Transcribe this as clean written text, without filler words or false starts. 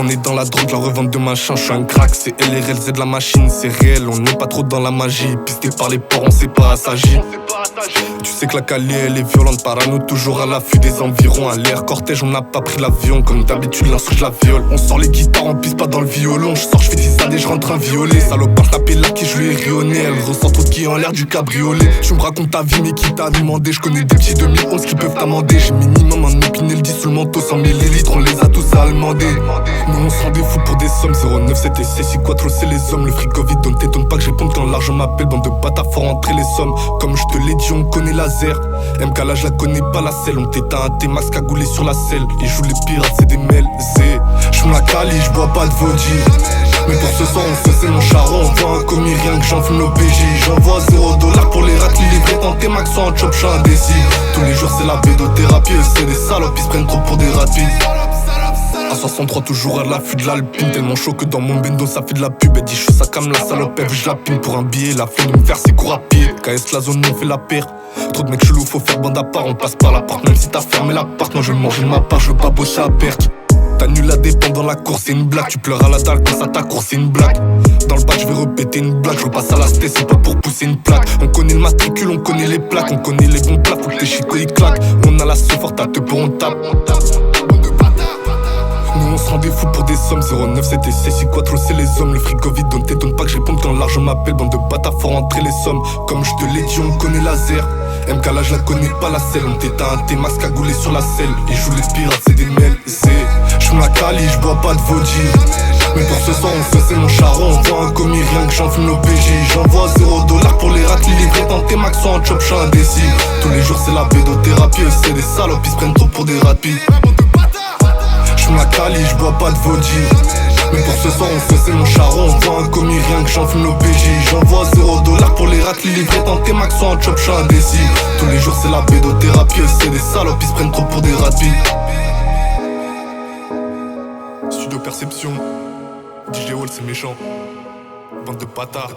On est dans la drogue, la revente de machin. Je suis un crack, c'est LRL, Z de la machine. C'est réel, on n'est pas trop dans la magie. Pisté par les porcs, on sait pas s'agir. Tu sais que la Cali elle est violente, parano toujours à l'affût des environs. À l'air cortège, on n'a pas pris l'avion. Comme d'habitude, l'instru je la viole. On sort les guitares, on pisse pas dans le violon. Je sors, je fais 10 années, je rentre un violet. Salopard tapé là qui je lui ai rionné. Elle ressent trop de qui en l'air du cabriolet. Tu me racontes ta vie, mais qui t'a demandé? Je connais des petits 2011 qui peuvent t'amender. J'ai minimum un épinel, le 10 sous le manteau, 100 millilitres, on les a tous allemandés. Nous on se rend des fous pour des sommes. 09 c'était C6 Quattro, c'est les hommes. Le frigo vide, donc t'étonne pas que je réponde quand l'argent m'appelle. Bande de bâtards, faut rentrer les sommes. Comme je te l'ai dit, on connaît laser. MK là, je la connais pas la selle. On t'éteint un T-Max cagoulé sur la selle. Ils jouent les pirates, c'est des mêles. J'fume la Cali, j'bois pas de vodji. Mais pour ce soir, on se c'est mon charron. On voit un commis, rien que j'en fume nos PJ. J'envoie 0$ pour les raclis livrés. Dans T-Max, soit en chop, j'suis indécis. Tous les jours, c'est la bédothérapie. C'est des salopes, ils se prennent trop pour des rapides. À 63 toujours à l'affût de l'Alpine. Tellement chaud que dans mon bendo ça fait de la pub. Elle dit je fais ça comme la salope, elle veut je la pine pour un billet. La flemme de me faire ses cours à pied. KS la zone on fait la paire. Trop de mecs chelous faut faire bande à part. On passe par la porte même si t'as fermé la porte. Moi je veux manger de ma part, je veux pas bosser à perte. T'annules la dépense dans la course c'est une blague. Tu pleures à la dalle quand ça t'accourt c'est une blague. Dans le bac je vais répéter une blague. Je repasse à la sté c'est pas pour pousser une plaque. On connaît le matricule, on connaît les plaques. On connaît les bons plats, faut que tes chicots ils claquent. On a la sauce forte à te pour on tape. Nous on se rend des fous pour des sommes. 09 c'était C6 Quattro, c'est les hommes. Le frigo vide, donc t'étonne pas que je réponde quand l'argent m'appelle. Bande de bâtards, faut rentrer les sommes. Comme je te l'ai dit, on connaît laser. MK là, je la connais pas la selle. On t'éteint un T-Max cagoulé sur la selle. Ils jouent les pirates, c'est des mêles. J'fume la Cali, j'bois pas de vodji. Mais pour ce soir, on se c'est mon charron. On voit un commis, rien que j'en fume nos PJ. J'envoie 0$ pour les raclis livrés. Dans T-Max, soit en chop, j'suis indécis. Tous les jours, c'est la bédothérapie. C'est des salopes, ils se prennent trop pour des rapides. J'fume la Cali, j'bois pas de vodji. Mais pour ce soir on se c'est mon charron. On voit un commis, rien que j'en fume nos PJ. J'envoie 0$ pour les raclis livrés. Dans T-Max, soit en chop, j'suis indécis. Tous les jours c'est la bédothérapie. C'est des salopes, ils se prennent trop pour des rapides. Studio Perception, DJ Hall c'est méchant. Bande de bâtards.